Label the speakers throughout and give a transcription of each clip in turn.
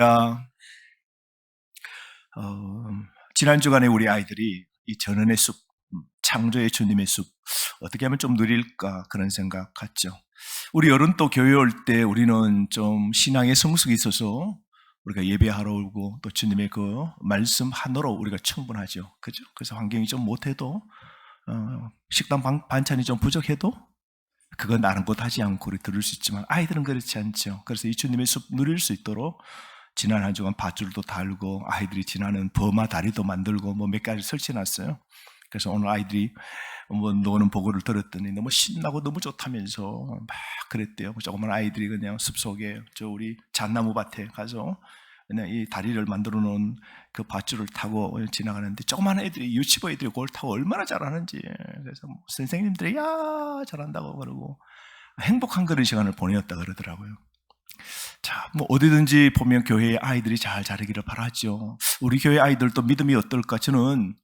Speaker 1: 어, 지난 주간에 우리 아이들이 이 전원의 숲, 창조의 주님의 숲 어떻게 하면 좀 누릴까 그런 생각 같죠. 우리 어른 또 교회 올 때 우리는 좀 신앙의 성숙이 있어서 우리가 예배하러 오고 또 주님의 그 말씀 하나로 우리가 충분하죠. 그죠? 그래서 환경이 좀 못해도 식당 반찬이 좀 부족해도 그건 아랑곳하지 않고 우리 들을 수 있지만 아이들은 그렇지 않죠. 그래서 이 주님의 숲 누릴 수 있도록 지난 한 주간 밧줄도 달고 아이들이 지나는 버마 다리도 만들고 뭐 몇 가지 설치해놨어요. 그래서 오늘 아이들이 뭐 노는 보고를 들었더니 너무 신나고 너무 좋다면서 막 그랬대요. 조그만 아이들이 그냥 숲속에 저 우리 잣나무 밭에 가서 그냥 이 다리를 만들어 놓은 그 밧줄을 타고 지나가는데 조그만 애들이 유치부 애들이 그걸 타고 얼마나 잘하는지, 그래서 뭐 선생님들이 야 잘한다고 그러고 행복한 그런 시간을 보내었다 그러더라고요. 자, 뭐 어디든지 보면 교회의 아이들이 잘 자라기를 바라죠. 우리 교회 아이들도 믿음이 어떨까? 저는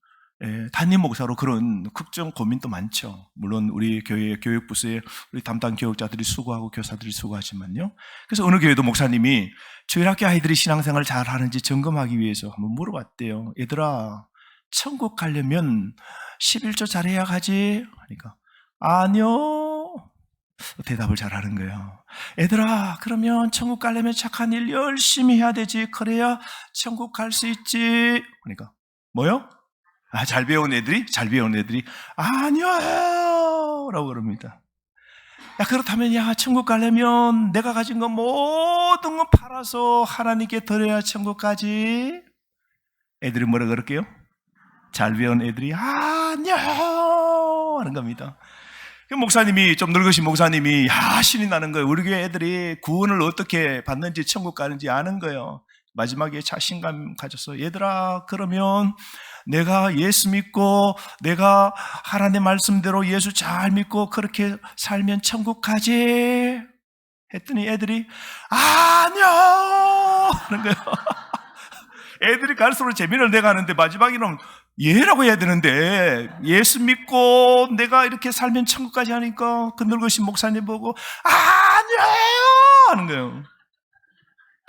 Speaker 1: 담임 목사로 그런 걱정 고민도 많죠. 물론 우리 교회 교육부서에 우리 담당 교육자들이 수고하고 교사들이 수고하지만요. 그래서 어느 교회도 목사님이 저희 학교 아이들이 신앙생활 잘 하는지 점검하기 위해서 한번 물어봤대요. 얘들아, 천국 가려면 11조 잘해야 가지? 하니까 아니요. 대답을 잘하는 거예요. 얘들아, 그러면 천국 가려면 착한 일 열심히 해야 되지. 그래야 천국 갈 수 있지. 그러니까 뭐요? 잘 배운 애들이 아니요 라고 그럽니다. 야, 그렇다면 야, 천국 가려면 내가 가진 거 모든 거 팔아서 하나님께 드려야 천국 가지. 애들이 뭐라 그럴게요? 잘 배운 애들이 아니요 하는 겁니다. 목사님이, 좀 늙으신 목사님이 신이 나는 거예요. 우리 교회 애들이 구원을 어떻게 받는지 천국 가는지 아는 거예요. 마지막에 자신감 가져서 얘들아, 그러면 내가 예수 믿고 내가 하나님의 말씀대로 예수 잘 믿고 그렇게 살면 천국 가지 했더니 애들이 아니요 하는 거예요. 애들이 갈수록 재미를 내가는데 마지막에는 예라고 해야 되는데 예수 믿고 내가 이렇게 살면 천국까지 하니까 그 늙으신 목사님 보고 아니에요 하는 거예요.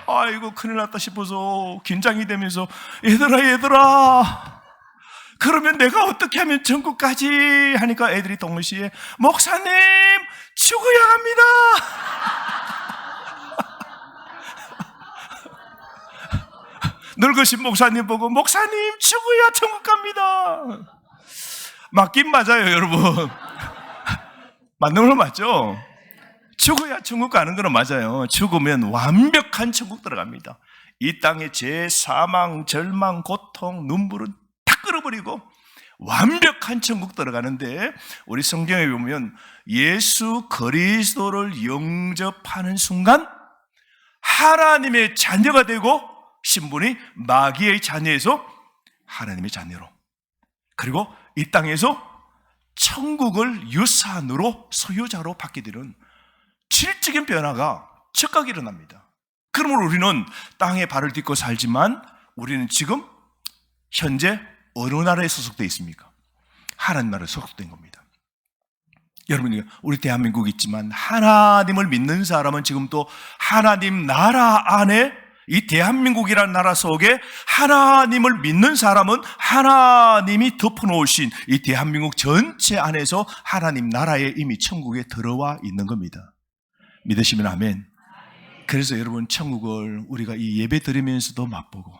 Speaker 1: 아이고 큰일 났다 싶어서 긴장이 되면서 얘들아 그러면 내가 어떻게 하면 천국까지 하니까 애들이 동시에 목사님 죽어야 합니다. 늙으신 목사님 보고 목사님 죽어야 천국 갑니다. 맞긴 맞아요, 여러분. 맞는 거 맞죠? 죽어야 천국 가는 거는 맞아요. 죽으면 완벽한 천국 들어갑니다. 이 땅의 죄, 사망, 절망, 고통, 눈물은 다 끌어버리고 완벽한 천국 들어가는데, 우리 성경에 보면 예수 그리스도를 영접하는 순간 하나님의 자녀가 되고 신분이 마귀의 자녀에서 하나님의 자녀로, 그리고 이 땅에서 천국을 유산으로 소유자로 받게 되는 질적인 변화가 즉각 일어납니다. 그러므로 우리는 땅에 발을 딛고 살지만 우리는 지금 현재 어느 나라에 소속되어 있습니까? 하나님 나라에 소속된 겁니다. 여러분, 우리 대한민국이 있지만 하나님을 믿는 사람은 지금 또 하나님 나라 안에, 이 대한민국이라는 나라 속에 하나님을 믿는 사람은 하나님이 덮어놓으신 이 대한민국 전체 안에서 하나님 나라에 이미 천국에 들어와 있는 겁니다. 믿으시면 아멘. 그래서 여러분, 천국을 우리가 이 예배 드리면서도 맛보고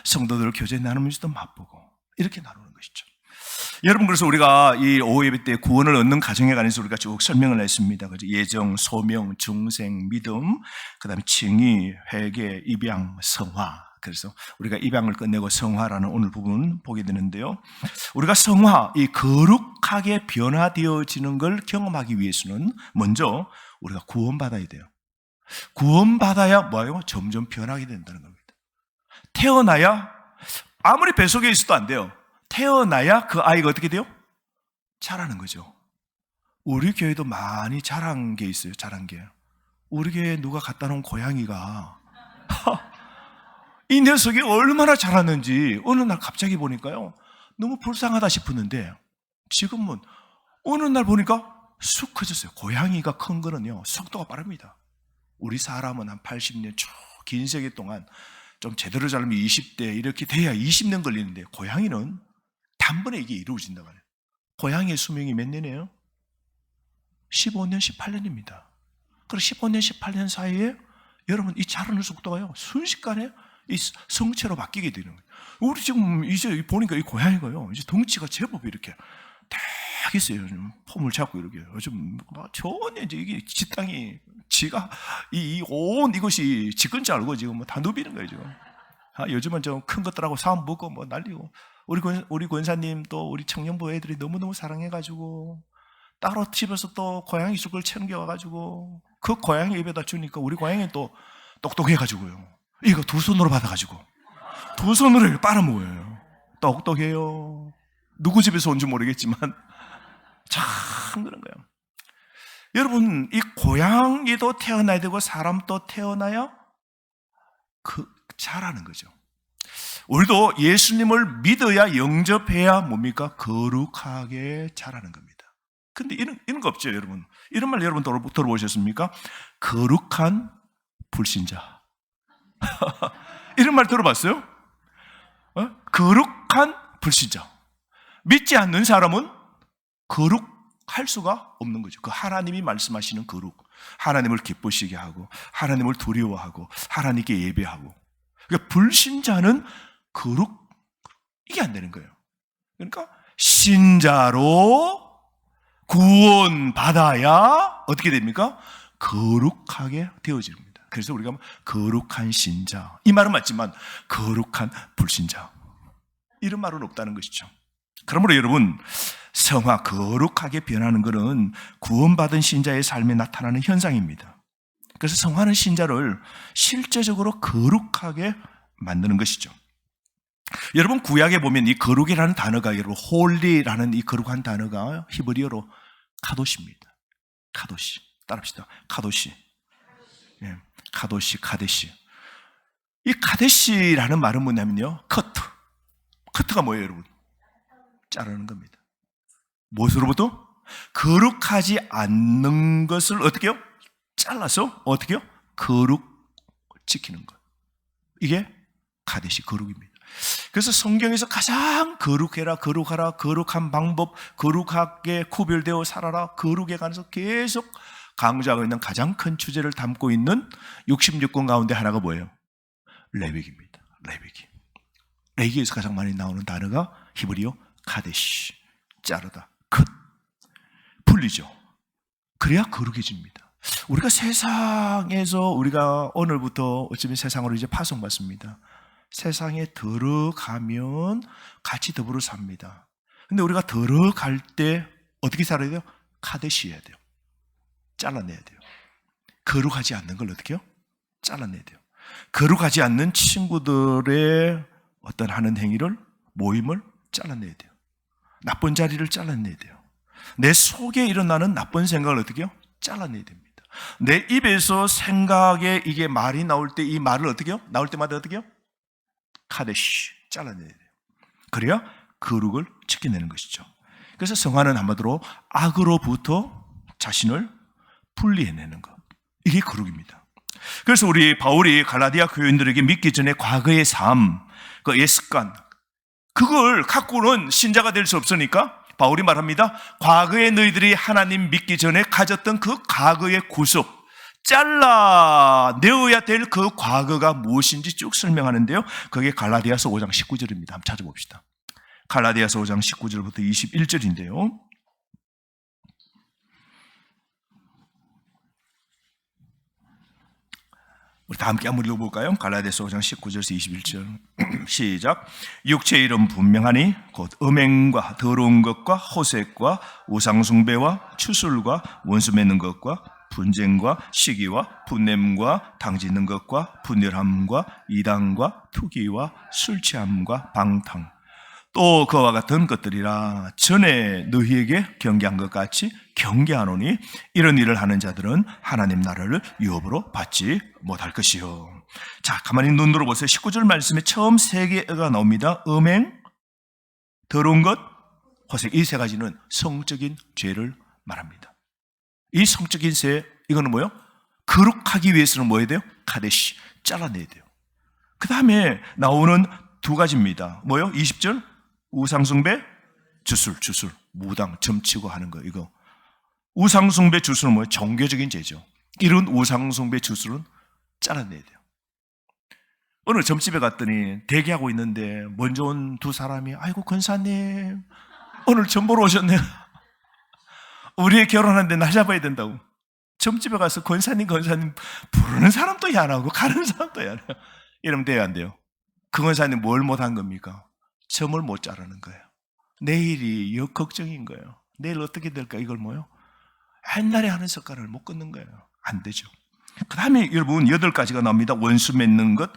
Speaker 1: 성도들 교제 나누면서도 맛보고 이렇게 나누는 것이죠. 여러분, 그래서 우리가 이 오후 예배 때 구원을 얻는 과정에 관해서 우리가 쭉 설명을 했습니다. 그죠? 예정, 소명, 중생, 믿음, 그 다음에 칭의, 회개, 입양, 성화. 그래서 우리가 입양을 끝내고 성화라는 오늘 부분 보게 되는데요. 우리가 성화, 이 거룩하게 변화되어지는 걸 경험하기 위해서는 먼저 우리가 구원받아야 돼요. 구원받아야 뭐예요? 점점 변하게 된다는 겁니다. 태어나야 아무리 뱃속에 있어도 안 돼요. 태어나야 그 아이가 어떻게 돼요? 자라는 거죠. 우리 교회도 많이 자란 게 있어요. 자란 게. 우리 교회에 누가 갖다 놓은 고양이가 이 녀석이 얼마나 자랐는지 어느 날 갑자기 보니까요, 너무 불쌍하다 싶었는데 지금은 어느 날 보니까 쑥 커졌어요. 고양이가 큰 거는요 속도가 빠릅니다. 우리 사람은 한 80년 쭉 긴 세계 동안 좀 제대로 자르면 20대 이렇게 돼야 20년 걸리는데 고양이는 단번에 이게 이루어진다고 해요. 고양이의 수명이 몇 년이에요? 15년, 18년입니다. 그리고 15년, 18년 사이에 여러분 이 자라는 속도가요 순식간에 이 성체로 바뀌게 되는 거예요. 우리 지금 이제 보니까 이 고양이가요 이제 덩치가 제법 이렇게 딱 있어요. 폼을 잡고 이렇게 요즘 전혀 이제 이게 지 땅이 지가 이 온 이것이 지 건지 알고 지금 뭐 다 누비는 거예요 지금. 요즘은 좀 큰 것들하고 싸움 먹고 뭐 날리고 우리 권사님 또 우리 청년부 애들이 너무너무 사랑해가지고 따로 집에서 또 고양이 죽을 챙겨와가지고 그 고양이 입에다 주니까 우리 고양이는 또 똑똑해가지고요. 이거 두 손으로 받아가지고 두 손으로 빨아먹어요. 똑똑해요. 누구 집에서 온지 모르겠지만 참 그런 거예요. 여러분 이 고양이도 태어나야 되고 사람도 태어나야 자라는 거죠. 우리도 예수님을 믿어야 영접해야 뭡니까? 거룩하게 자라는 겁니다. 근데 이런 거 없죠, 여러분. 이런 말 여러분 들어보셨습니까? 거룩한 불신자. 이런 말 들어봤어요? 거룩한 불신자. 믿지 않는 사람은 거룩할 수가 없는 거죠. 그 하나님이 말씀하시는 거룩. 하나님을 기쁘시게 하고, 하나님을 두려워하고, 하나님께 예배하고. 그러니까 불신자는 거룩, 이게 안 되는 거예요. 그러니까 신자로 구원받아야 어떻게 됩니까? 거룩하게 되어집니다. 그래서 우리가 거룩한 신자, 이 말은 맞지만 거룩한 불신자, 이런 말은 없다는 것이죠. 그러므로 여러분 성화, 거룩하게 변하는 것은 구원받은 신자의 삶에 나타나는 현상입니다. 그래서 성화는 신자를 실제적으로 거룩하게 만드는 것이죠. 여러분 구약에 보면 이 거룩이라는 단어가 여러분 홀리라는 이 거룩한 단어가 히브리어로 카도시입니다. 카도시. 따라합시다. 카도시. 예, 카도시, 카데시. 이 카데시라는 말은 뭐냐면요. 커트. 커트가 뭐예요, 여러분? 자르는 겁니다. 무엇으로부터? 거룩하지 않는 것을 어떻게 해요? 잘라서 어떻게 해요? 거룩 지키는 것. 이게 카데시 거룩입니다. 그래서 성경에서 가장 거룩해라, 거룩하라, 거룩한 방법, 거룩하게 구별되어 살아라, 거룩에 관해서 계속 강조하고 있는 가장 큰 주제를 담고 있는 66권 가운데 하나가 뭐예요? 레위기입니다. 레위기. 레위기에서 가장 많이 나오는 단어가 히브리어 카데시. 자르다, 컷, 풀리죠. 그래야 거룩해집니다. 우리가 세상에서 우리가 오늘부터 어쩌면 세상으로 이제 파송받습니다. 세상에 들어가면 같이 더불어 삽니다. 근데 우리가 들어갈 때 어떻게 살아야 돼요? 카데시 해야 돼요. 잘라내야 돼요. 거룩하지 않는 걸 어떻게 해요? 잘라내야 돼요. 거룩하지 않는 친구들의 어떤 하는 행위를, 모임을 잘라내야 돼요. 나쁜 자리를 잘라내야 돼요. 내 속에 일어나는 나쁜 생각을 어떻게 해요? 잘라내야 됩니다. 내 입에서 생각에 이게 말이 나올 때 이 말을 어떻게 해요? 나올 때마다 어떻게 해요? 카데시, 잘라내야 돼요. 그래야 거룩을 지켜내는 것이죠. 그래서 성화는 한마디로 악으로부터 자신을 분리해내는 것. 이게 거룩입니다. 그래서 우리 바울이 갈라디아 교인들에게 믿기 전에 과거의 삶, 그 옛습관, 그걸 갖고는 신자가 될 수 없으니까 바울이 말합니다. 과거에 너희들이 하나님 믿기 전에 가졌던 그 과거의 구속, 잘라내어야 될 그 과거가 무엇인지 쭉 설명하는데요. 그게 갈라디아서 5장 19절입니다. 한번 찾아봅시다. 갈라디아서 5장 19절부터 21절인데요. 우리 다 함께 한번 읽어볼까요? 갈라디아서 5장 19절에서 21절 시작. 육체의 이름 분명하니 곧 음행과 더러운 것과 호색과 우상숭배와 추술과 원수 맺는 것과 분쟁과 시기와 분냄과 당짓는 것과 분열함과 이단과 투기와 술취함과 방탕 또 그와 같은 것들이라. 전에 너희에게 경계한 것 같이 경계하노니 이런 일을 하는 자들은 하나님 나라를 유업으로 받지 못할 것이요. 자, 가만히 눈 들어보세요. 19절 말씀에 처음 세 개가 나옵니다. 음행, 더러운 것, 호색. 이 세 가지는 성적인 죄를 말합니다. 이 성적인 죄, 이거는 뭐예요? 거룩하기 위해서는 뭐 해야 돼요? 카데시, 잘라내야 돼요. 그 다음에 나오는 두 가지입니다. 뭐요? 20절 우상숭배 주술, 무당 점치고 하는 거. 이거 우상숭배 주술은 뭐예요? 종교적인 죄죠. 이런 우상숭배 주술은 잘라내야 돼요. 오늘 점집에 갔더니 대기하고 있는데 먼저 온 두 사람이 아이고 권사님 오늘 점 보러 오셨네요. 우리 결혼하는데 날 잡아야 된다고. 점집에 가서 권사님 부르는 사람도 희한하고 가는 사람도 희한해요. 이러면 돼요, 안 돼요? 그 권사님 뭘 못한 겁니까? 점을 못 자르는 거예요. 내일이 걱정인 거예요. 내일 어떻게 될까? 이걸 뭐요? 옛날에 하는 습관을 못 끊는 거예요. 안 되죠. 그 다음에 여러분 8가지가 나옵니다. 원수 맺는 것.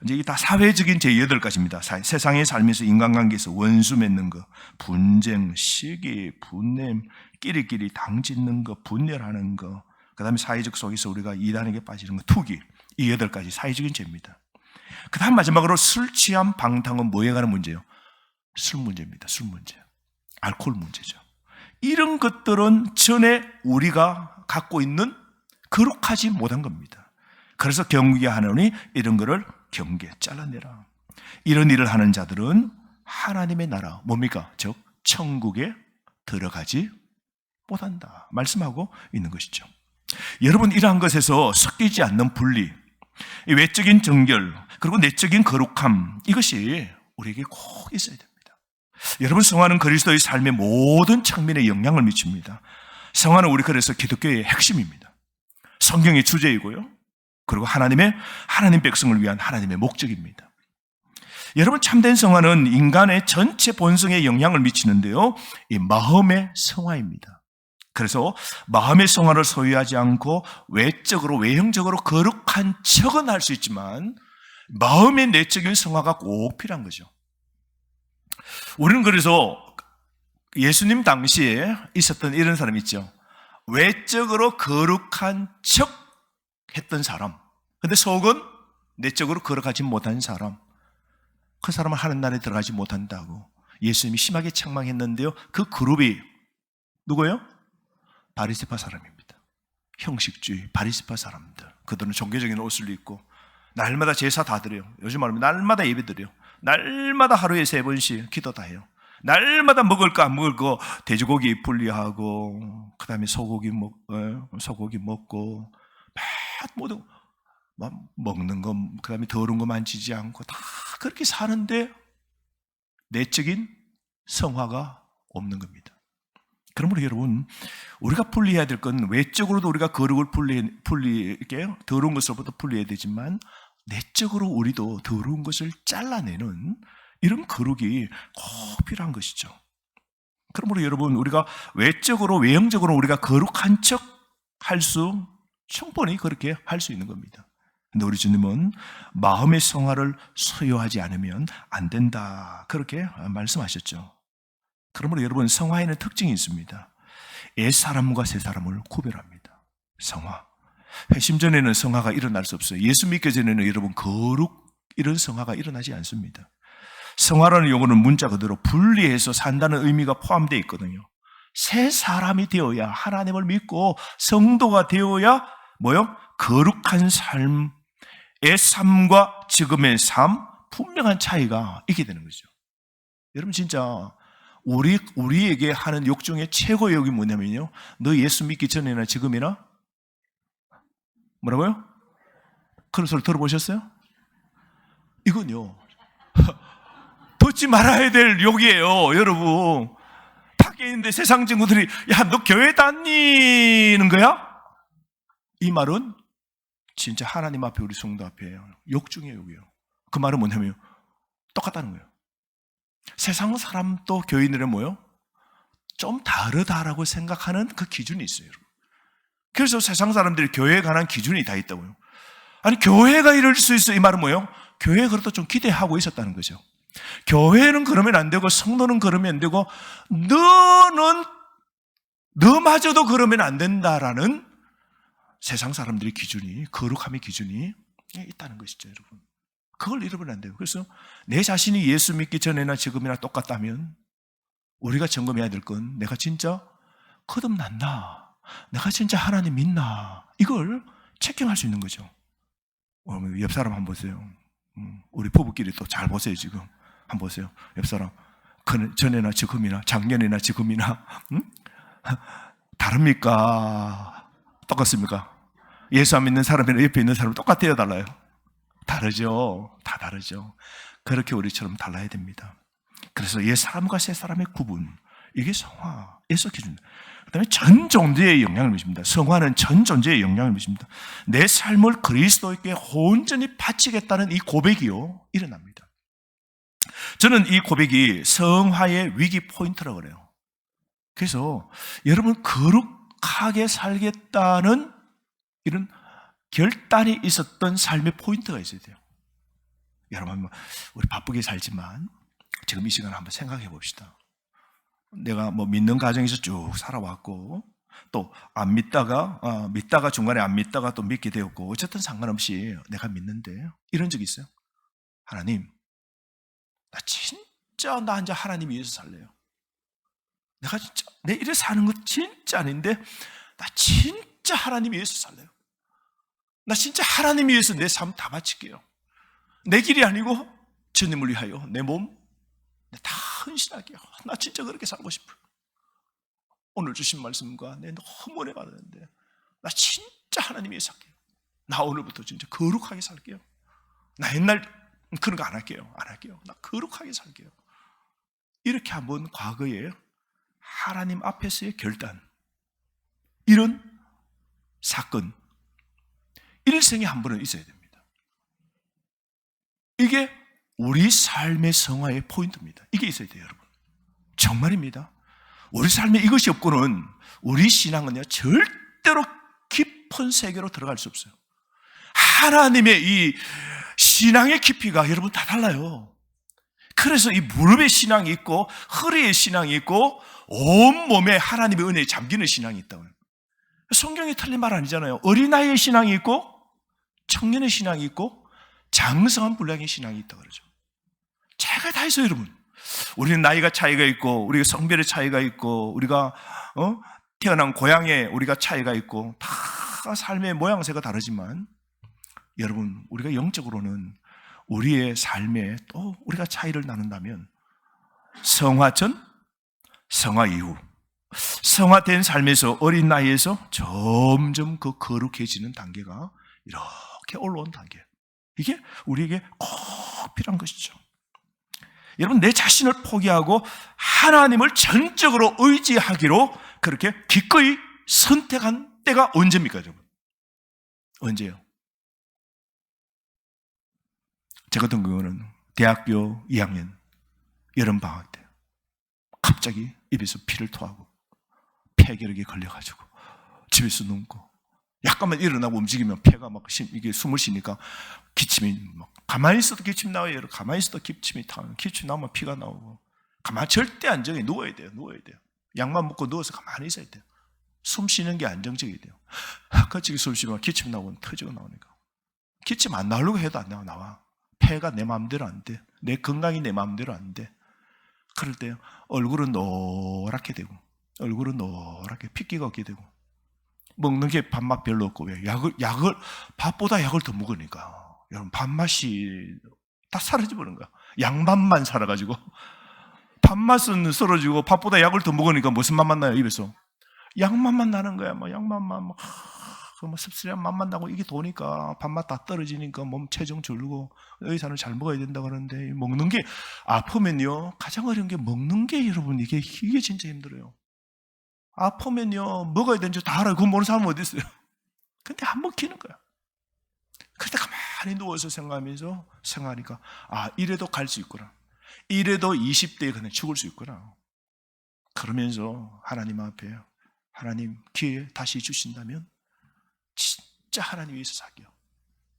Speaker 1: 이제 이게 다 사회적인 제 8가지입니다. 세상에 살면서 인간관계에서 원수 맺는 거, 분쟁, 시기, 분냄, 끼리끼리 당짓는 거, 분열하는 거, 그 다음에 사회적 속에서 우리가 이단에게 빠지는 거, 투기. 이 8가지 사회적인 죄입니다. 그 다음 마지막으로 술 취함 방탕은 뭐에 관한 문제예요? 술 문제입니다. 술 문제. 알코올 문제죠. 이런 것들은 전에 우리가 갖고 있는 거룩하지 못한 겁니다. 그래서 경계하노니 이런 거를 잘라내라. 이런 일을 하는 자들은 하나님의 나라, 뭡니까? 즉 천국에 들어가지 못한다 말씀하고 있는 것이죠. 여러분, 이러한 것에서 섞이지 않는 분리, 외적인 정결, 그리고 내적인 거룩함, 이것이 우리에게 꼭 있어야 됩니다. 여러분, 성화는 그리스도의 삶의 모든 측면에 영향을 미칩니다. 성화는 우리 그래서 기독교의 핵심입니다. 성경의 주제이고요. 그리고 하나님 백성을 위한 하나님의 목적입니다. 여러분, 참된 성화는 인간의 전체 본성에 영향을 미치는데요. 이 마음의 성화입니다. 그래서 마음의 성화를 소유하지 않고 외적으로, 외형적으로 거룩한 척은 할 수 있지만 마음의 내적인 성화가 꼭 필요한 거죠. 우리는 그래서 예수님 당시에 있었던 이런 사람 있죠. 외적으로 거룩한 척 했던 사람, 근데 속은 내적으로 거룩하지 못한 사람, 그 사람은 하는 나라에 들어가지 못한다고 예수님이 심하게 책망했는데요. 그 그룹이 누구예요? 바리새파 사람입니다. 형식주의 바리새파 사람들. 그들은 종교적인 옷을 입고 날마다 제사 다 드려요. 요즘 말하면 날마다 예배 드려요. 날마다 하루에 3번씩 기도 다 해요. 날마다 먹을 거 안 먹을 거 돼지고기 분리하고, 그 다음에 소고기 먹고, 모두 먹는 거, 그 다음에 더러운 거 만지지 않고 다 그렇게 사는데 내적인 성화가 없는 겁니다. 그러므로 여러분, 우리가 분리해야 될 건 외적으로도 우리가 거룩을 이렇게 더러운 것으로부터 분리해야 되지만 내적으로 우리도 더러운 것을 잘라내는 이런 거룩이 꼭 필요한 것이죠. 그러므로 여러분, 우리가 외적으로, 외형적으로 우리가 거룩한 척 할 수, 충분히 그렇게 할 수 있는 겁니다. 근데 우리 주님은 마음의 성화를 소유하지 않으면 안 된다, 그렇게 말씀하셨죠. 그러므로 여러분, 성화에는 특징이 있습니다. 옛사람과 새사람을 구별합니다. 성화. 회심 전에는 성화가 일어날 수 없어요. 예수 믿기 전에는 여러분 거룩, 이런 성화가 일어나지 않습니다. 성화라는 용어는 문자 그대로 분리해서 산다는 의미가 포함되어 있거든요. 새 사람이 되어야, 하나님을 믿고 성도가 되어야 뭐요? 거룩한 삶의 삶과 지금의 삶, 분명한 차이가 있게 되는 거죠. 여러분, 진짜 우리에게 하는 욕 중에 최고의 욕이 뭐냐면요, 너 예수 믿기 전이나 지금이나 뭐라고요? 그런 소리 들어보셨어요? 이건요 듣지 말아야 될 욕이에요. 여러분, 밖에 있는데 세상 친구들이 야, 너 교회 다니는 거야? 이 말은 진짜 하나님 앞에, 우리 성도 앞에 욕 중에 욕이에요. 그 말은 뭐냐면 똑같다는 거예요. 세상 사람도 교인들은 뭐예요? 좀 다르다라고 생각하는 그 기준이 있어요, 여러분. 그래서 세상 사람들이 교회에 관한 기준이 다 있다고요. 아니, 교회가 이럴 수 있어, 이 말은 뭐예요? 교회에 그렇다 좀 기대하고 있었다는 거죠. 교회는 그러면 안 되고 성도는 그러면 안 되고 너마저도 그러면 안 된다라는 세상 사람들의 기준이, 거룩함의 기준이 있다는 것이죠, 여러분. 그걸 잃어버리면 안 돼요. 그래서 내 자신이 예수 믿기 전에나 지금이나 똑같다면 우리가 점검해야 될 건 내가 진짜 거듭났나? 내가 진짜 하나님 믿나? 이걸 체크할 수 있는 거죠. 옆 사람 한번 보세요. 우리 부부끼리 또 잘 보세요. 지금 한번 보세요. 옆 사람 전에나 지금이나 작년이나 지금이나 다릅니까? 똑같습니까? 예수 안 믿는 사람이나 옆에 있는 사람 똑같아요, 달라요? 다르죠. 다 다르죠. 그렇게 우리처럼 달라야 됩니다. 그래서 옛 사람과 새 사람의 구분, 이게 성화에서 기준. 그 다음에 전 존재의 영향을 미칩니다. 성화는 전 존재의 영향을 미칩니다. 내 삶을 그리스도에게 온전히 바치겠다는 이 고백이요, 일어납니다. 저는 이 고백이 성화의 위기 포인트라고 그래요. 그래서 여러분 거룩하게 살겠다는 이런 결단이 있었던 삶의 포인트가 있어야 돼요. 여러분, 우리 바쁘게 살지만 지금 이 시간 한번 생각해 봅시다. 내가 믿는 가정에서 쭉 살아왔고, 또 안 믿다가 중간에 안 믿다가 또 믿게 되었고, 어쨌든 상관없이 내가 믿는데 이런 적 있어요? 하나님, 나 진짜 나 이제 하나님 위해서 살래요. 내가 진짜 내 일에 사는 거 진짜 아닌데 나 진짜 하나님 위해서 살래요. 나 진짜 하나님 위해서 내 삶 다 바칠게요. 내 길이 아니고 주님을 위하여 내 몸 다 헌신할게요. 나 진짜 그렇게 살고 싶어요. 오늘 주신 말씀과 내 너무 은혜 받았는데 나 진짜 하나님 위해서 살게요. 나 오늘부터 진짜 거룩하게 살게요. 나 옛날 그런 거 안 할게요. 나 거룩하게 살게요. 이렇게 한번 과거에 하나님 앞에서의 결단, 이런 사건, 일생에 한 번은 있어야 됩니다. 이게 우리 삶의 성화의 포인트입니다. 이게 있어야 돼요, 여러분. 정말입니다. 우리 삶에 이것이 없고는 우리 신앙은요, 절대로 깊은 세계로 들어갈 수 없어요. 하나님의 이 신앙의 깊이가 여러분 다 달라요. 그래서 이 무릎에 신앙이 있고 허리에 신앙이 있고 온몸에 하나님의 은혜에 잠기는 신앙이 있다고요. 성경이 틀린 말 아니잖아요. 어린아이의 신앙이 있고 청년의 신앙이 있고 장성한 분량의 신앙이 있다고 그러죠. 차이가 다 있어요, 여러분. 우리는 나이가 차이가 있고 우리가 성별의 차이가 있고 우리가 태어난 고향에 우리가 차이가 있고 다 삶의 모양새가 다르지만 여러분, 우리가 영적으로는 우리의 삶에 또 우리가 차이를 나눈다면 성화 전, 성화 이후, 성화된 삶에서 어린 나이에서 점점 그 거룩해지는 단계가 이렇게 올라온 단계, 이게 우리에게 꼭 필요한 것이죠. 여러분, 내 자신을 포기하고 하나님을 전적으로 의지하기로 그렇게 기꺼이 선택한 때가 언제입니까, 여러분? 언제요? 저 같은 경우는 대학교 2학년 여름방학 때 갑자기 입에서 피를 토하고 폐결핵에 걸려가지고 집에서 눕고 약간만 일어나고 움직이면 폐가 막 이게 숨을 쉬니까 기침이 막 가만히 있어도 기침 나와요. 가만히 있어도 기침이 타요. 기침 나오면 피가 나오고 가만히 절대 안정해. 누워야 돼요. 약만 먹고 누워서 가만히 있어야 돼요. 숨 쉬는 게 안정적이 돼요. 갑자기 숨 쉬면 기침 나오면 터지고 나오니까 기침 안 나오려고 해도 안 나와. 폐가 내 마음대로 안 돼. 내 건강이 내 마음대로 안 돼. 그럴 때 얼굴은 노랗게 되고 얼굴은 노랗게 핏기가 없게 되고 먹는 게 밥맛 별로 없고 왜? 약을 밥보다 약을 더 먹으니까 여러분 밥맛이 다 사라져버린 거야. 양밥만 살아가지고 밥맛은 썰어지고 밥보다 약을 더 먹으니까 무슨 맛만 나요? 입에서 양맛만 나는 거야. 양맛만 씁쓸한 맛만 나고 이게 도니까 밥맛 다 떨어지니까 몸 체중 줄고 의사는 잘 먹어야 된다고 하는데 먹는 게 아프면요 가장 어려운 게 먹는 게 여러분 이게 진짜 힘들어요. 아프면요 먹어야 되는 줄 다 알아요. 그거 모르는 사람은 어디 있어요? 근데 안 먹히는 거야. 그때 가만히 누워서 생각하면서 생각하니까 이래도 갈 수 있구나. 이래도 20대에 그냥 죽을 수 있구나. 그러면서 하나님 앞에 하나님 기회 다시 주신다면 진짜 하나님 위해서 살게요.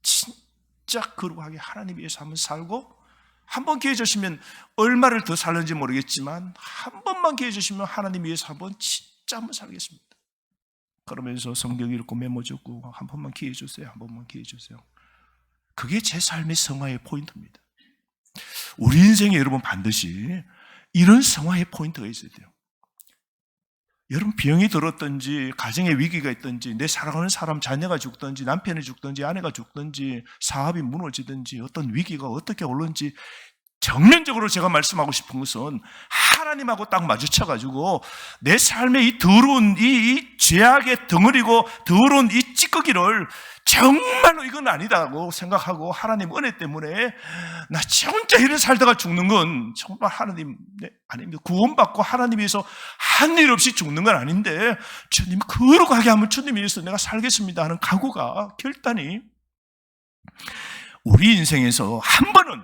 Speaker 1: 진짜 거룩하게 하나님 위해서 한번 살고 한 번 기회 주시면 얼마를 더 살는지 모르겠지만 한 번만 기회 주시면 하나님 위해서 한번 진짜 한번 살겠습니다. 그러면서 성경 읽고 메모 적고 한 번만 기회 주세요. 한 번만 기회 주세요. 그게 제 삶의 성화의 포인트입니다. 우리 인생에 여러분 반드시 이런 성화의 포인트가 있어야 돼요. 여러분 병이 들었든지 가정에 위기가 있든지 내 사랑하는 사람 자녀가 죽든지 남편이 죽든지 아내가 죽든지 사업이 무너지든지 어떤 위기가 어떻게 올는지 정면적으로 제가 말씀하고 싶은 것은 하나님하고 딱 마주쳐가지고 내 삶의 이 더러운 이 죄악의 덩어리고 더러운 이 찌꺼기를 정말로 이건 아니다고 생각하고 하나님 은혜 때문에 나 혼자 이래 살다가 죽는 건 정말 하나님 아닙니다. 구원받고 하나님 위해서 한 일 없이 죽는 건 아닌데 주님 거룩하게 하면 주님 위해서 내가 살겠습니다 하는 각오가 결단이 우리 인생에서 한 번은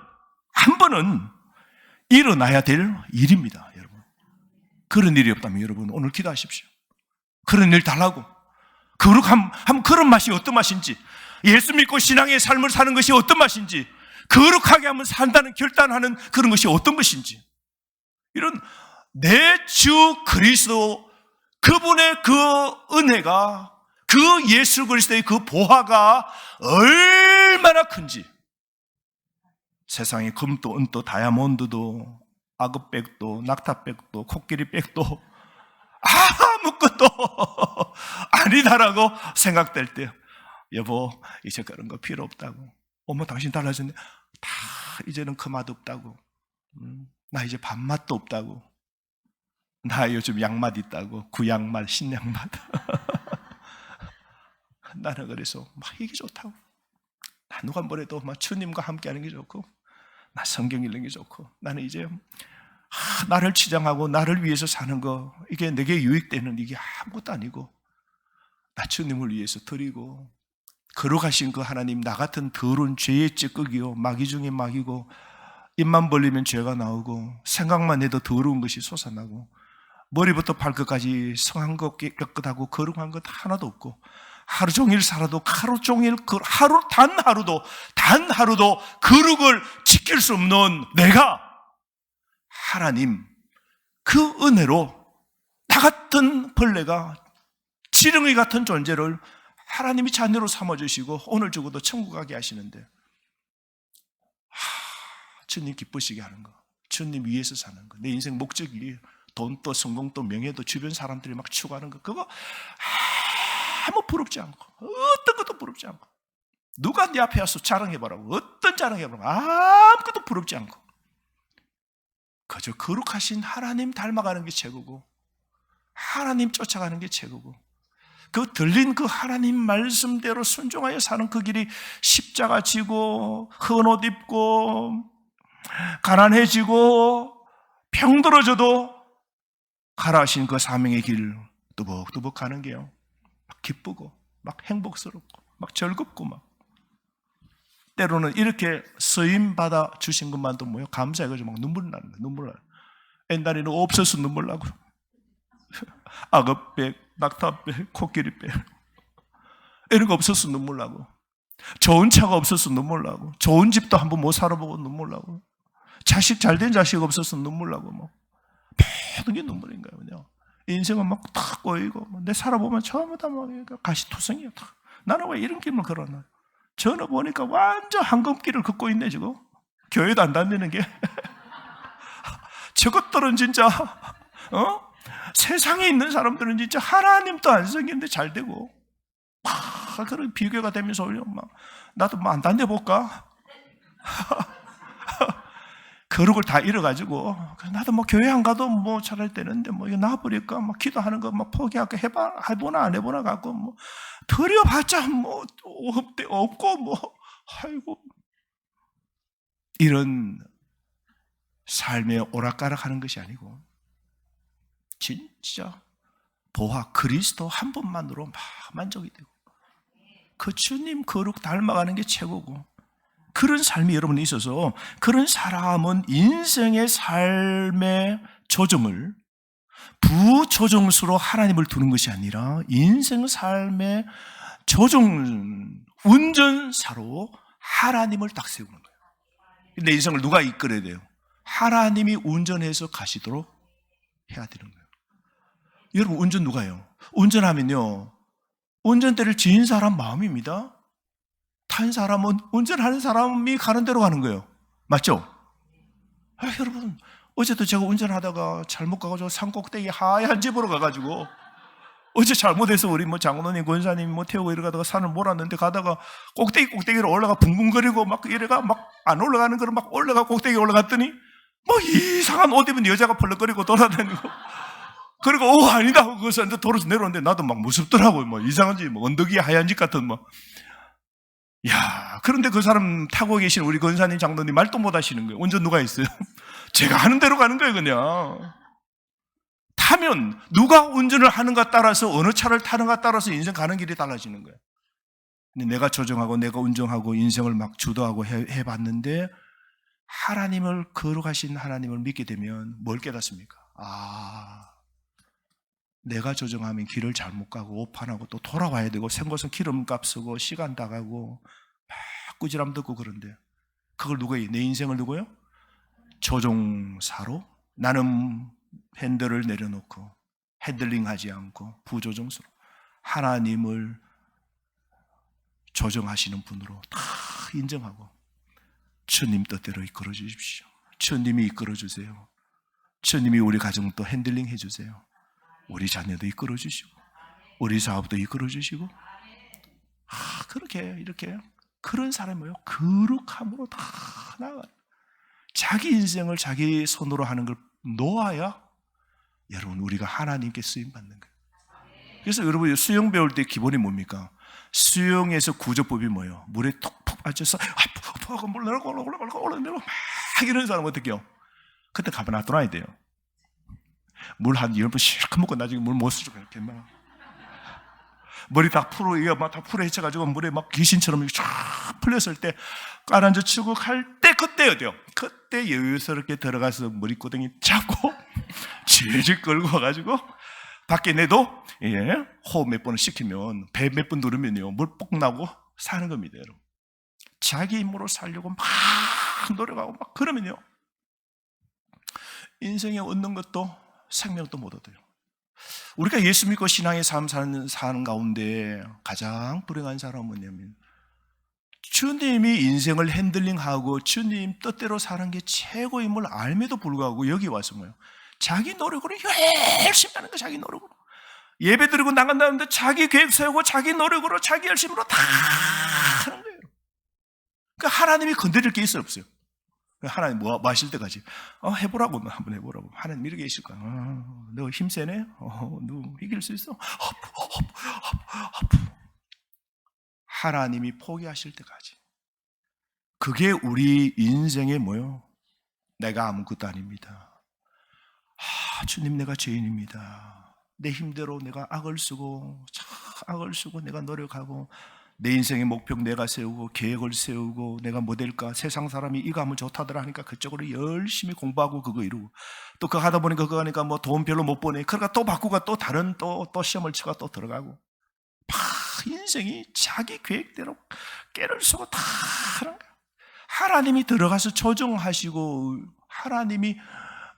Speaker 1: 일어나야 될 일입니다, 여러분. 그런 일이 없다면 여러분 오늘 기도하십시오. 그런 일 달라고. 거룩함 그런 맛이 어떤 맛인지, 예수 믿고 신앙의 삶을 사는 것이 어떤 맛인지, 거룩하게 하면 산다는 결단하는 그런 것이 어떤 것인지, 이런 내 주 그리스도 그분의 그 은혜가, 그 예수 그리스도의 그 보화가 얼마나 큰지, 세상에 금도 은도 다이아몬드도 아급백도 낙타백도 코끼리백도 아무것도 아니다라고 생각될 때 여보 이제 그런 거 필요 없다고, 어머 당신 달라졌네, 다 이제는 그 맛 없다고, 나 이제 밥맛도 없다고, 나 요즘 양맛 있다고, 구양맛 신양맛 나는 그래서 막 이게 좋다고, 나 누가 뭐래도 막 주님과 함께 하는 게 좋고, 나 성경 읽는 게 좋고, 나는 이제 나를 치장하고 나를 위해서 사는 거, 이게 내게 유익되는 이게 아무것도 아니고, 나 주님을 위해서 드리고, 거룩하신 그 하나님, 나 같은 더러운 죄의 찌꺼기요, 마귀 중에 마귀고, 입만 벌리면 죄가 나오고, 생각만 해도 더러운 것이 솟아나고, 머리부터 발끝까지 성한 것 깨끗하고 거룩한 것 하나도 없고, 하루 종일 살아도 하루 종일 단 하루도 거룩을 지킬 수 없는 내가 하나님 그 은혜로 나 같은 벌레가 지렁이 같은 존재를 하나님이 자녀로 삼아주시고 오늘 죽어도 천국 가게 하시는데, 주님 기쁘시게 하는 거, 주님 위해서 사는 거, 내 인생 목적이 돈도 성공도 명예도 주변 사람들이 막 추구하는 거, 그거 아무 부럽지 않고, 어떤 것도 부럽지 않고, 누가 네 앞에 와서 자랑해보라고, 어떤 자랑해보라고, 아무것도 부럽지 않고, 그저 거룩하신 하나님 닮아가는 게 최고고, 하나님 쫓아가는 게 최고고, 그 들린 그 하나님 말씀대로 순종하여 사는 그 길이 십자가 지고 헌 옷 입고 가난해지고 병들어져도 가라 하신 그 사명의 길 뚜벅뚜벅 가는 게요, 막 기쁘고 막 행복스럽고 막 즐겁고, 막 때로는 이렇게 서임 받아 주신 것만도 뭐요 감사해가지고 막 눈물 나는 거예요. 눈물 나요. 옛날에는 없어서 눈물 나고, 악어백, 낙타백, 코끼리백 이런 거 없어서 눈물 나고, 좋은 차가 없어서 눈물 나고, 좋은 집도 한번 못 살아보고 눈물 나고, 자식 잘된 자식 없어서 눈물 나고, 뭐 모든 게 눈물인 거예요. 그냥 인생은 막 탁 꼬이고, 내 살아보면 전부 다 막 가시투성이야. 나는 왜 이런 길만 걸어나? 저는 보니까 완전 황금길을 걷고 있네. 지금 교회도 안 다니는 게 저것들은 진짜 세상에 있는 사람들은 진짜 하나님도 안 생겼는데 잘 되고, 막 그런 비교가 되면서 막 나도 뭐 안 다녀볼까? 거룩을 다 잃어가지고 나도 뭐 교회 안 가도 뭐 잘할 때는데 뭐 이거 나와버릴까? 막 기도하는 거 막 포기할까? 해보나 안 해보나 갖고 뭐 드려봤자 뭐 없고 뭐 아이고, 이런 삶에 오락가락하는 것이 아니고 진짜 보화 그리스도 한 분만으로 막 만족이 되고 그 주님 거룩 닮아가는 게 최고고, 그런 삶이 여러분에 있어서 그런 사람은 인생의 삶의 조정을 부조정수로 하나님을 두는 것이 아니라 인생 삶의 조정 운전사로 하나님을 딱 세우는 거예요. 내 인생을 누가 이끌어야 돼요? 하나님이 운전해서 가시도록 해야 되는 거예요. 여러분 운전 누가 해요? 운전하면요, 운전대를 지인 사람 마음입니다. 탄 사람은 운전하는 사람이 가는 대로 가는 거예요. 맞죠? 여러분 어제도 제가 운전하다가 잘못 가가지고 산꼭대기 하얀 집으로 가가지고 어제 잘못해서 우리 장로님, 권사님 태우고 이러다가 산을 몰았는데 가다가 꼭대기로 올라가 붕붕거리고 막 이래가 막 안 올라가는 거를 막 올라가 꼭대기 올라갔더니 이상한 옷 입은 여자가 펄럭거리고 돌아다니고 그리고 아니다 하고 그래서 도로에서 내려오는데 나도 막 무섭더라고요. 이상한지 언덕이 하얀 집 같은 야, 그런데 그 사람 타고 계신 우리 권사님, 장로님 말도 못 하시는 거예요. 운전 누가 했어요? 제가 하는 대로 가는 거예요, 그냥. 타면 누가 운전을 하는가 따라서 어느 차를 타는가 따라서 인생 가는 길이 달라지는 거예요. 근데 내가 조정하고 내가 운전하고 인생을 막 주도하고 해봤는데 하나님을 거룩하신 하나님을 믿게 되면 뭘 깨닫습니까? 내가 조정하면 길을 잘못 가고 오판하고 또 돌아와야 되고 생것은 기름값 쓰고 시간 다 가고 막 꾸지람 듣고 그런데 그걸 누가 내 인생을 누구요? 조종사로 나는 핸들을 내려놓고 핸들링하지 않고 부조종사로 하나님을 조정하시는 분으로 다 인정하고 주님 뜻대로 이끌어 주십시오. 주님이 이끌어 주세요. 주님이 우리 가정도 핸들링 해주세요. 우리 자녀도 이끌어 주시고 우리 사업도 이끌어 주시고 그렇게 이렇게 그런 사람이 뭐예요? 거룩함으로 다 나아가요. 자기 인생을 자기 손으로 하는 걸 놓아야 여러분 우리가 하나님께 쓰임받는 거예요. 그래서 여러분 수영 배울 때 기본이 뭡니까? 수영에서 구조법이 뭐예요? 물에 톡톡 빠져서 물 내려고 올라내려고 막 이런 사람 어떻게 해요? 그때 가만 놔둬놔야 돼요. 물 한 10번 실컷 먹고 나중에 물 못 쓰죠. 이렇게 막 머리 다 이게 막 다 풀어 헤쳐가지고 물에 막 귀신처럼 쫙 풀렸을 때 깔아앉아 치고 갈 때 그때 어때요? 그때 여유스럽게 들어가서 머리꼬덩이 잡고 질질 끌고 와가지고 밖에 내도 호흡 몇 번을 시키면 배 몇 번 누르면요 물 뻑 나고 사는 겁니다. 여러분. 자기 힘으로 살려고 막 노력하고 막 그러면요 인생에 얻는 것도 생명도 못 얻어요. 우리가 예수 믿고 신앙의 삶 사는 가운데 가장 불행한 사람은 뭐냐면 주님이 인생을 핸들링하고 주님 뜻대로 사는 게 최고임을 알매도 불구하고 여기 와서 뭐예요? 자기 노력으로 열심히 하는 거예요. 자기 노력으로 예배 드리고 나간다는데 자기 계획 세우고 자기 노력으로 자기 열심으로 다 하는 거예요. 그러니까 하나님이 건드릴 게 있어요 없어요? 하나님 뭐 하실 때까지 해보라고 한번 해보라고. 하나님 이렇게 계실 거야. 너 힘세네? 너 이길 수 있어? 하나님이 포기하실 때까지. 그게 우리 인생의 뭐요? 내가 아무것도 아닙니다. 주님 내가 죄인입니다. 내 힘대로 내가 악을 쓰고 내가 노력하고 내 인생의 목표 내가 세우고 계획을 세우고 내가 뭐 될까? 세상 사람이 이거 하면 좋다더라 하니까 그쪽으로 열심히 공부하고 그거 이루고 또 그거 하다 보니까 그거 하니까 뭐 돈 별로 못 버네. 그러니까 또 바꾸고 또 다른 또 시험을 치고 또 들어가고 인생이 자기 계획대로 깨를 쓰고 다 하는 거야. 하나님이 들어가서 조정하시고 하나님이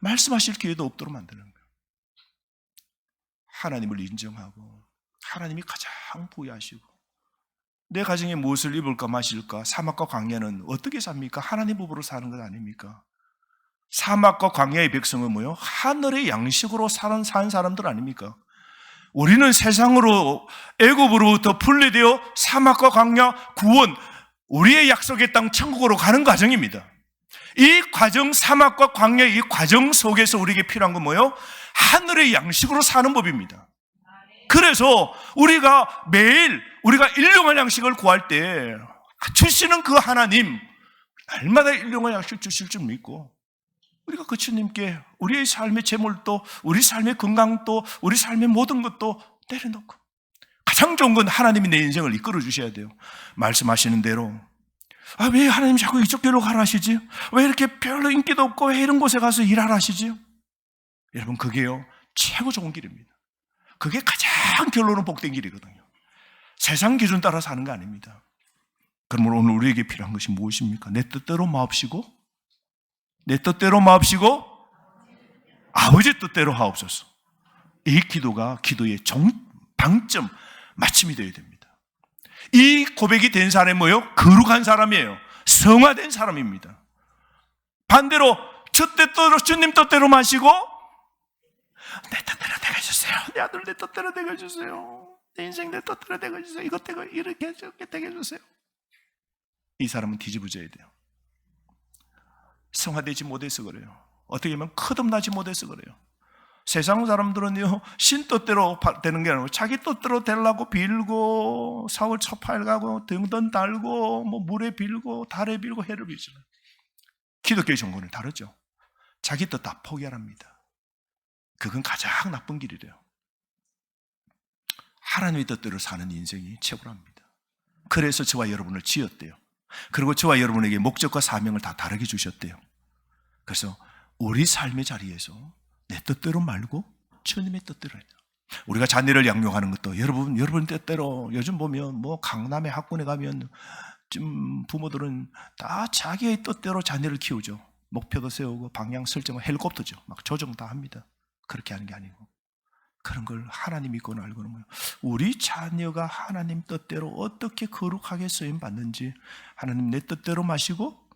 Speaker 1: 말씀하실 기회도 없도록 만드는 거야. 하나님을 인정하고 하나님이 가장 부여하시고 내 가정에 무엇을 입을까 마실까? 사막과 광야는 어떻게 삽니까? 하나님 법으로 사는 것 아닙니까? 사막과 광야의 백성은 뭐요? 하늘의 양식으로 산 사람들 아닙니까? 우리는 세상으로 애굽으로부터 분리되어 사막과 광야 구원 우리의 약속의 땅 천국으로 가는 과정입니다. 이 과정 사막과 광야의 이 과정 속에서 우리에게 필요한 건 뭐요? 하늘의 양식으로 사는 법입니다. 그래서 우리가 매일 우리가 일용할 양식을 구할 때 주시는 그 하나님 날마다 일용할 양식 주실 줄 믿고 우리가 그 주님께 우리의 삶의 재물도 우리 삶의 건강도 우리 삶의 모든 것도 내려놓고 가장 좋은 건 하나님이 내 인생을 이끌어 주셔야 돼요. 말씀하시는 대로 왜 하나님 자꾸 이쪽 길로 가라 하시지? 왜 이렇게 별로 인기도 없고 왜 이런 곳에 가서 일하라 하시지? 여러분 그게요 최고 좋은 길입니다. 그게 가장 결론은 복된 길이거든요. 세상 기준 따라 사는 거 아닙니다. 그러면 오늘 우리에게 필요한 것이 무엇입니까? 내 뜻대로 마옵시고 아버지 뜻대로 하옵소서. 이 기도가 기도의 방점, 마침이 되어야 됩니다. 이 고백이 된 사람이 뭐예요? 거룩한 사람이에요. 성화된 사람입니다. 반대로 뜻대로 주님 뜻대로 마시고 내 뜻대로 되게 해주세요. 내 아들 내 뜻대로 되게 해주세요. 내 인생 내 뜻대로 되게 해주세요. 이것 되고 이렇게 되게 해주세요. 이 사람은 뒤집어져야 돼요. 성화되지 못해서 그래요. 어떻게 보면 거듭나지 못해서 그래요. 세상 사람들은요, 신 뜻대로 되는 게 아니고 자기 뜻대로 되려고 빌고 사월 초파일 가고 등등 달고 뭐 물에 빌고 달에 빌고 해를 빌잖아요. 기독교의 정권은 다르죠. 자기 뜻 다 포기하랍니다. 그건 가장 나쁜 길이래요. 하나님의 뜻대로 사는 인생이 최고랍니다. 그래서 저와 여러분을 지었대요. 그리고 저와 여러분에게 목적과 사명을 다 다르게 주셨대요. 그래서 우리 삶의 자리에서 내 뜻대로 말고 주님의 뜻대로 해요. 우리가 자녀를 양육하는 것도 여러분 뜻대로 요즘 보면 뭐 강남의 학군에 가면 좀 부모들은 다 자기의 뜻대로 자녀를 키우죠. 목표도 세우고 방향 설정을 헬리콥터죠. 막 조정 다 합니다. 그렇게 하는 게 아니고 그런 걸 하나님 믿고는 알고는 뭐예요? 우리 자녀가 하나님 뜻대로 어떻게 거룩하게 쓰임 받는지 하나님 내 뜻대로 마시고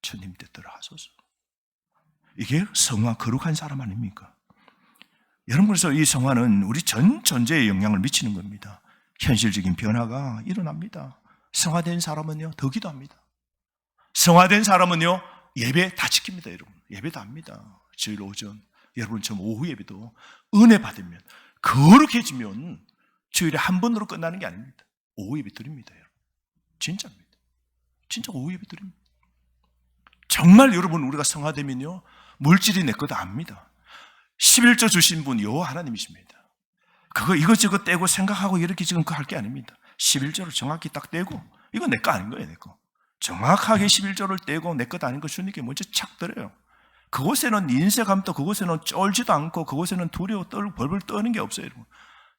Speaker 1: 주님 뜻대로 하소서. 이게 성화 거룩한 사람 아닙니까? 여러분, 그래서 이 성화는 우리 전 존재에 영향을 미치는 겁니다. 현실적인 변화가 일어납니다. 성화된 사람은요 더 기도합니다. 성화된 사람은요 예배 다 지킵니다. 여러분 예배 다 합니다. 주일 오전 여러분처럼 오후 예배도 은혜 받으면 거룩해지면 주일에 한 번으로 끝나는 게 아닙니다. 오후 예배 드립니다. 여러분 진짜입니다. 진짜 오후 예배 드립니다. 정말 여러분 우리가 성화되면요 물질이 내 거다 압니다. 11조 주신 분 여호와 하나님이십니다. 그거 이것저것 떼고 생각하고 이렇게 지금 그거 할 게 아닙니다. 11조를 정확히 딱 떼고 이거 내 거 아닌 거예요. 내 거. 정확하게 11조를 떼고 내 것 아닌 거 주님께 먼저 착 드려요. 그곳에는 인색함도 그곳에는 쫄지도 않고 그곳에는 두려워 떨고 벌벌 떠는 게 없어요. 여러분.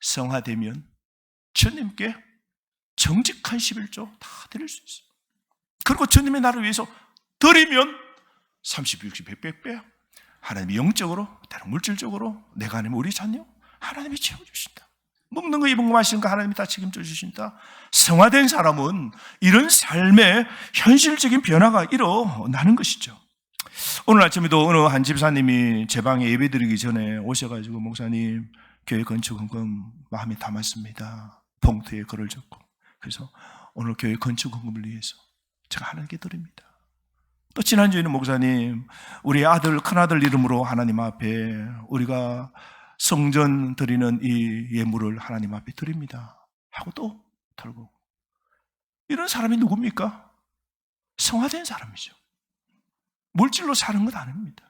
Speaker 1: 성화되면 주님께 정직한 11조 다 드릴 수 있어요. 그리고 주님의 나를 위해서 드리면 30, 60, 100배 하나님이 영적으로, 다른 물질적으로 내가 아니면 우리 자녀 하나님이 채워주신다. 먹는 거 입은 거 마시는 거 하나님이 다 책임져 주신다. 성화된 사람은 이런 삶의 현실적인 변화가 일어나는 것이죠. 오늘 아침에도 어느 한 집사님이 제 방에 예배 드리기 전에 오셔가지고 목사님 교회 건축 헌금 마음에 담았습니다. 봉투에 글을 적고 그래서 오늘 교회 건축 헌금을 위해서 제가 하나님께 드립니다. 또 지난주에는 목사님 우리 아들 큰아들 이름으로 하나님 앞에 우리가 성전 드리는 이 예물을 하나님 앞에 드립니다 하고 또 털고 이런 사람이 누굽니까? 성화된 사람이죠. 물질로 사는 것 아닙니다.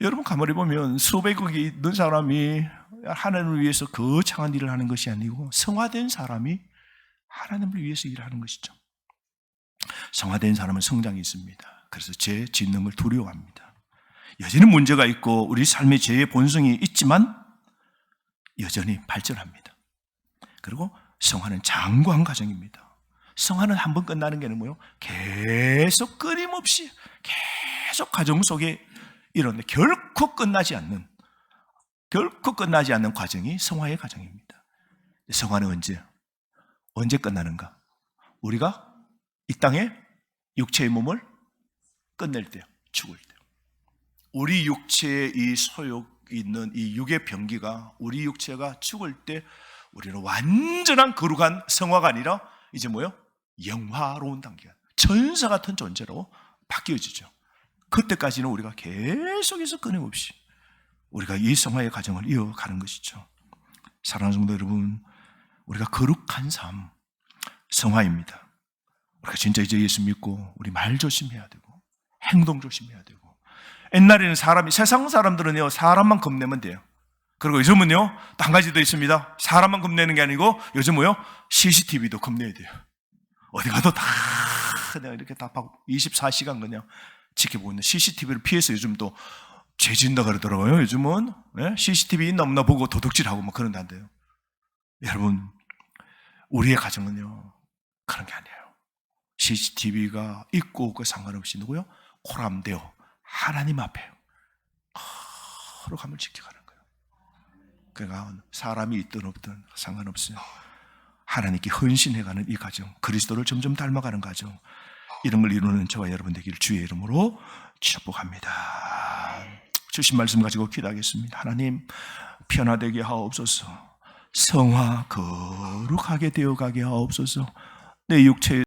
Speaker 1: 여러분 가만히 보면 수백억이 있는 사람이 하나님을 위해서 거창한 일을 하는 것이 아니고 성화된 사람이 하나님을 위해서 일하는 것이죠. 성화된 사람은 성장이 있습니다. 그래서 죄 짓는 걸 두려워합니다. 여전히 문제가 있고 우리 삶의 죄의 본성이 있지만 여전히 발전합니다. 그리고 성화는 장구한 과정입니다. 성화는 한 번 끝나는 게 아니고요. 계속 끊임없이 계속 과정 속에 이런 결코 끝나지 않는 과정이 성화의 과정입니다. 성화는 언제 끝나는가? 우리가 이 땅에 육체의 몸을 끝낼 때요. 죽을 때요. 우리 육체의 이 소욕 있는 이 육의 병기가 우리 육체가 죽을 때 우리는 완전한 거룩한 성화가 아니라 이제 뭐요? 영화로운 단계가 천사 같은 존재로 바뀌어지죠. 그때까지는 우리가 계속해서 끊임없이 우리가 이 성화의 과정을 이어가는 것이죠. 사랑하는 성도 여러분, 우리가 거룩한 삶, 성화입니다. 우리가 진짜 이제 예수 믿고 우리 말 조심해야 되고 행동 조심해야 되고 옛날에는 세상 사람들은요 사람만 겁내면 돼요. 그리고 요즘은요 또 한 가지 더 있습니다. 사람만 겁내는 게 아니고 요즘 뭐요? CCTV도 겁내야 돼요. 어디 가도 다 그냥 이렇게 다 24시간 그냥 지켜보고 있는 CCTV를 피해서 요즘 또 죄 짓는다 그러더라고요. 요즘은 CCTV 있나 없나 보고 도둑질하고 막 그런다는데요. 여러분 우리의 가정은요 그런 게 아니에요. CCTV가 있고 없고 상관없이 누구요? 코람되어 하나님 앞에 거룩함을 지켜가는 거예요. 그러니까 사람이 있든 없든 상관없어요. 하나님께 헌신해가는 이 과정, 그리스도를 점점 닮아가는 과정, 이런 걸 이루는 저와 여러분 되기를 주의 이름으로 축복합니다. 주신 말씀 가지고 기도하겠습니다. 하나님, 변화되게 하옵소서. 성화 거룩하게 되어가게 하옵소서. 내 육체의